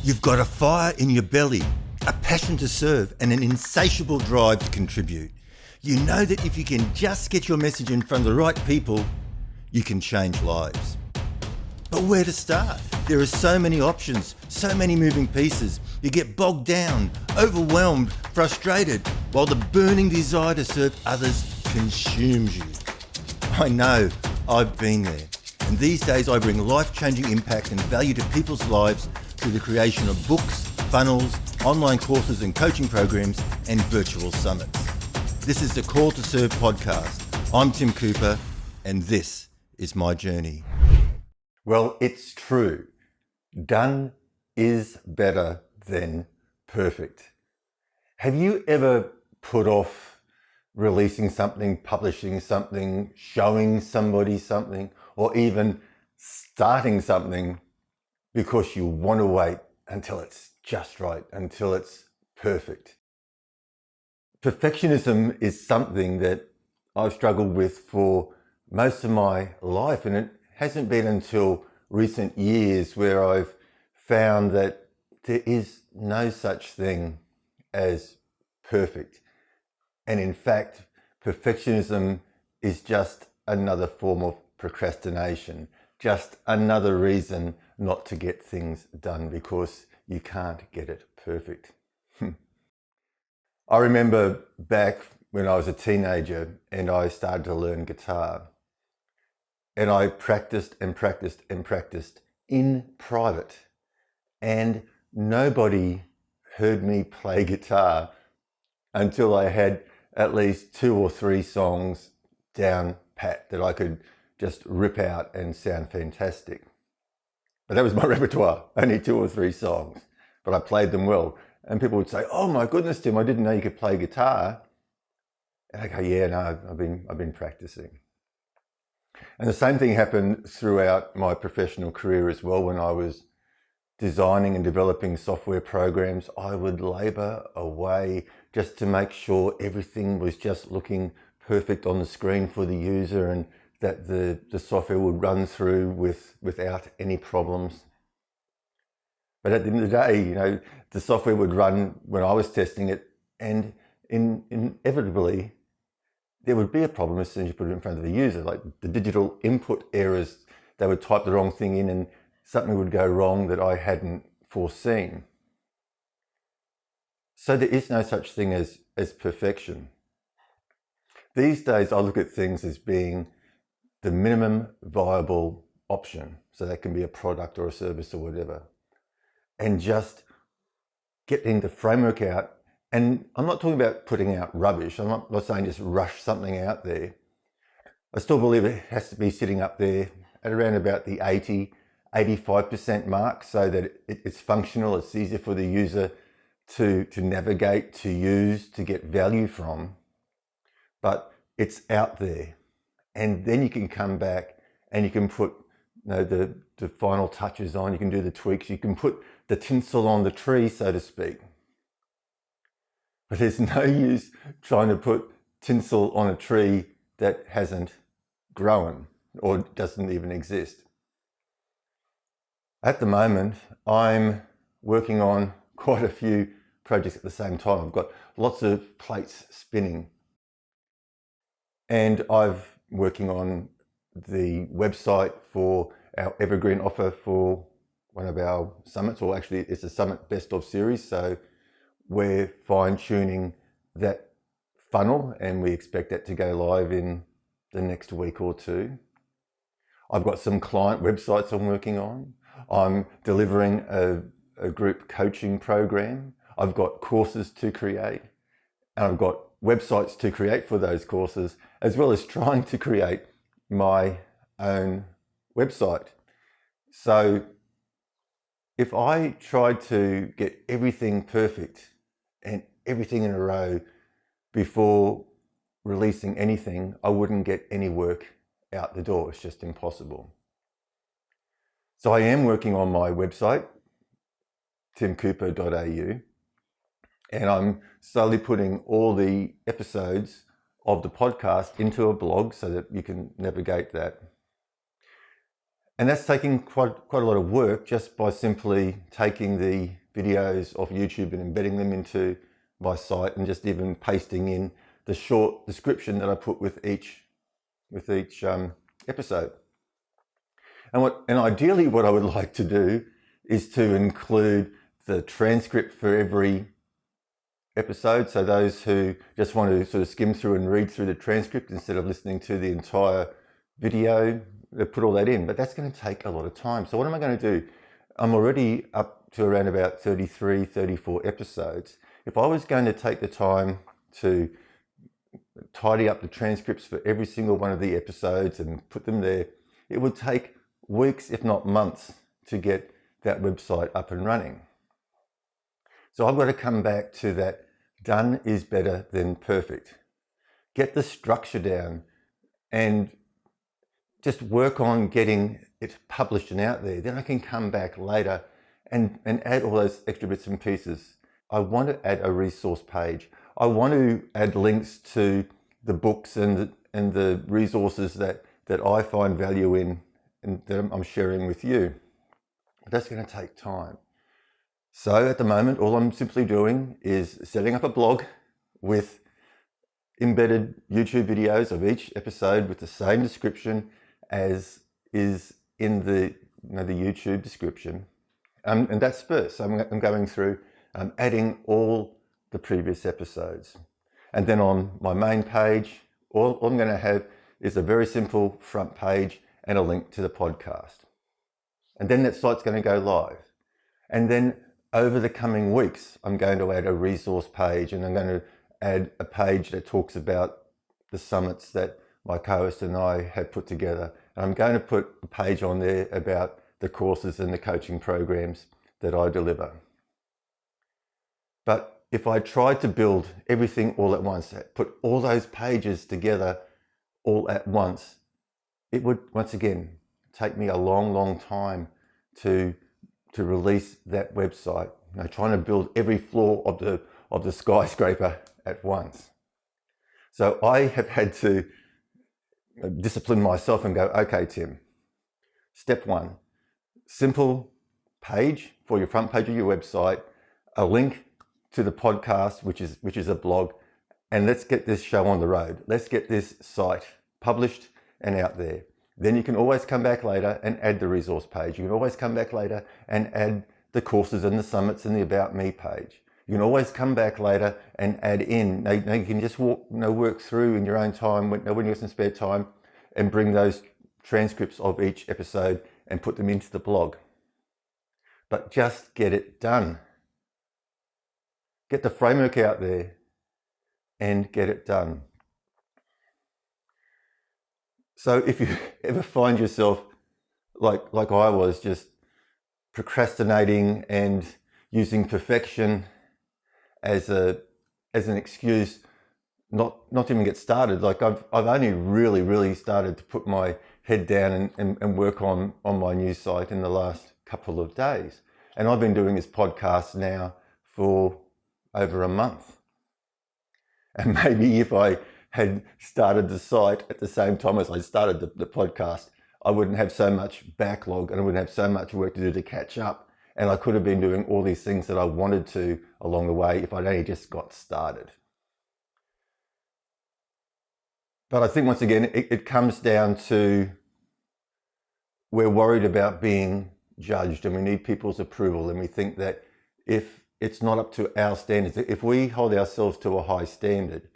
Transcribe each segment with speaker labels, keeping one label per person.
Speaker 1: You've got a fire in your belly, a passion to serve, and an insatiable drive to contribute. You know that if you can just get your message in front of the right people, you can change lives. But where to start? There are so many options, so many moving pieces. You get bogged down, overwhelmed, frustrated, while the burning desire to serve others consumes you. I know, I've been there. And these days I bring life-changing impact and value to people's lives through the creation of books, funnels, online courses and coaching programs, and virtual summits. This is the Call to Serve podcast. I'm Tim Cooper, and this is my journey. Well, it's true. Done is better than perfect. Have you ever put off releasing something, publishing something, showing somebody something, or even starting something because you want to wait until it's just right, until it's perfect? Perfectionism is something that I've struggled with for most of my life, and it hasn't been until recent years where I've found that there is no such thing as perfect. And in fact, perfectionism is just another form of procrastination, just another reason not to get things done because you can't get it perfect. I remember back when I was a teenager and I started to learn guitar, and I practiced and practiced and practiced in private, and nobody heard me play guitar until I had at least 2 or 3 songs down pat that I could just rip out and sound fantastic. But that was my repertoire, only 2 or 3 songs, but I played them well. And people would say, "Oh my goodness, Tim, I didn't know you could play guitar." And I go, "Yeah, no, I've been practicing." And the same thing happened throughout my professional career as well. When I was designing and developing software programs, I would labor away just to make sure everything was just looking perfect on the screen for the user and that the software would run through without any problems. But at the end of the day, the software would run when I was testing it, and inevitably there would be a problem as soon as you put it in front of the user, like the digital input errors. They would type the wrong thing in and something would go wrong that I hadn't foreseen. So there is no such thing as perfection. These days I look at things as being the minimum viable option. So that can be a product or a service or whatever. And just getting the framework out. And I'm not talking about putting out rubbish. I'm not saying just rush something out there. I still believe it has to be sitting up there at around about the 85% mark so that it's functional, it's easier for the user to navigate, to use, to get value from. But it's out there. And then you can come back and you can put the final touches on, you can do the tweaks, you can put the tinsel on the tree, so to speak. But there's no use trying to put tinsel on a tree that hasn't grown or doesn't even exist. At the moment, I'm working on quite a few projects at the same time. I've got lots of plates spinning. And I'm working on the website for our evergreen offer for one of our summits, or actually it's a summit best of series. So we're fine-tuning that funnel and we expect that to go live in the next week or 2. I've got some client websites I'm working on. I'm delivering a group coaching program. I've got courses to create, and I've got websites to create for those courses, as well as trying to create my own website. So if I tried to get everything perfect and everything in a row before releasing anything, I wouldn't get any work out the door. It's just impossible. So I am working on my website, timcooper.au, and I'm slowly putting all the episodes of the podcast into a blog so that you can navigate that. And that's taking quite a lot of work just by simply taking the videos off YouTube and embedding them into my site and just even pasting in the short description that I put with each episode. And ideally what I would like to do is to include the transcript for every episode. So those who just want to sort of skim through and read through the transcript instead of listening to the entire video, they put all that in. But that's going to take a lot of time. So what am I going to do? I'm already up to around about 33, 34 episodes. If I was going to take the time to tidy up the transcripts for every single one of the episodes and put them there, it would take weeks, if not months, to get that website up and running. So I've got to come back to that done is better than perfect. Get the structure down and just work on getting it published and out there. Then I can come back later and add all those extra bits and pieces. I want to add a resource page. I want to add links to the books and the resources that I find value in and that I'm sharing with you. But that's going to take time. So at the moment, all I'm simply doing is setting up a blog with embedded YouTube videos of each episode with the same description as is in the YouTube description. And that's first. So I'm going through adding all the previous episodes. And then on my main page, all I'm going to have is a very simple front page and a link to the podcast. And then that site's going to go live. And then over the coming weeks, I'm going to add a resource page, and I'm going to add a page that talks about the summits that my co-host and I have put together. And I'm going to put a page on there about the courses and the coaching programs that I deliver. But if I tried to build everything all at once, put all those pages together all at once, it would, once again, take me a long, long time to release that website. Trying to build every floor of the skyscraper at once. So I have had to discipline myself and go, okay, Tim, step one, simple page for your front page of your website, a link to the podcast, which is a blog, and let's get this show on the road. Let's get this site published and out there. Then you can always come back later and add the resource page. You can always come back later and add the courses and the summits and the About Me page. You can always come back later and add in. Now you can just work through in your own time when you have some spare time and bring those transcripts of each episode and put them into the blog. But just get it done. Get the framework out there and get it done. So if you ever find yourself like I was, just procrastinating and using perfection as an excuse not to even get started, like I've only really started to put my head down and work on my new site in the last couple of days. And I've been doing this podcast now for over a month. And maybe if I had started the site at the same time as I started the podcast, I wouldn't have so much backlog and I wouldn't have so much work to do to catch up. And I could have been doing all these things that I wanted to along the way if I'd only just got started. But I think once again, it comes down to we're worried about being judged and we need people's approval. And we think that if it's not up to our standards, if we hold ourselves to a high standard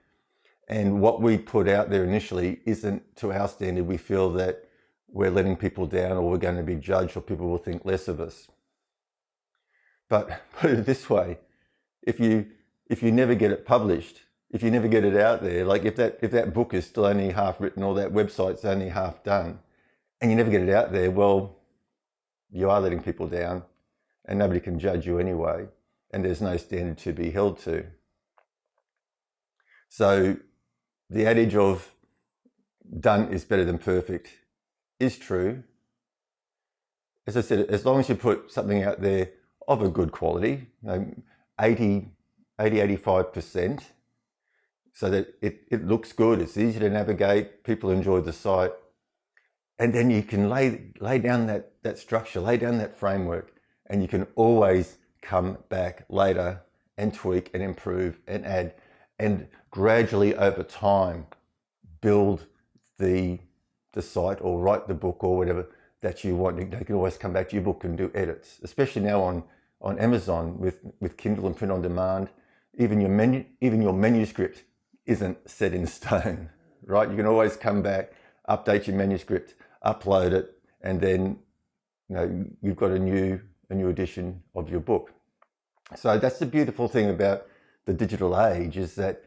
Speaker 1: and what we put out there initially isn't to our standard, we feel that we're letting people down or we're going to be judged or people will think less of us. But put it this way, if you never get it published, if you never get it out there, like if that book is still only half written or that website's only half done and you never get it out there, well, you are letting people down and nobody can judge you anyway. And there's no standard to be held to. So the adage of done is better than perfect is true. As I said, as long as you put something out there of a good quality, 85%, so that it looks good, it's easy to navigate, people enjoy the site, And then you can lay down that structure, lay down that framework, and you can always come back later and tweak and improve and add, and gradually over time build the site or write the book or whatever that you want. You can always come back to your book and do edits, especially now on Amazon with Kindle and print on demand. Even your manuscript isn't set in stone, right? You can always come back, update your manuscript, upload it, and then you've got a new edition of your book. So that's the beautiful thing about the digital age, is that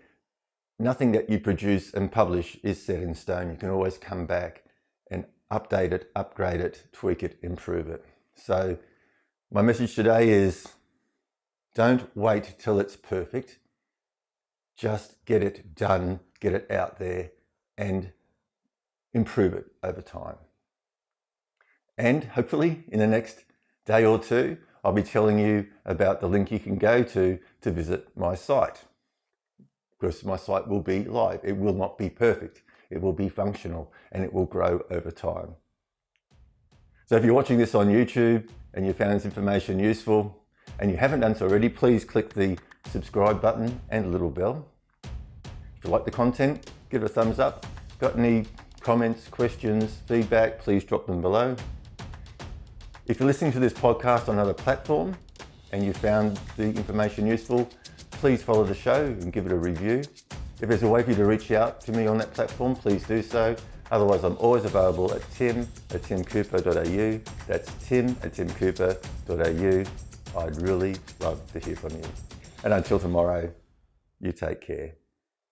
Speaker 1: nothing that you produce and publish is set in stone. You can always come back and update it, upgrade it, tweak it, improve it. So my message today is, don't wait till it's perfect. Just get it done, get it out there, and improve it over time. And hopefully in the next day or two, I'll be telling you about the link you can go to visit my site. Because my site will be live. It will not be perfect. It will be functional, and it will grow over time. So if you're watching this on YouTube and you found this information useful and you haven't done so already, please click the subscribe button and the little bell. If you like the content, give it a thumbs up. Got any comments, questions, feedback, please drop them below. If you're listening to this podcast on another platform and you found the information useful, please follow the show and give it a review. If there's a way for you to reach out to me on that platform, please do so. Otherwise, I'm always available at tim@timcooper.au. That's tim@timcooper.au. I'd really love to hear from you. And until tomorrow, you take care.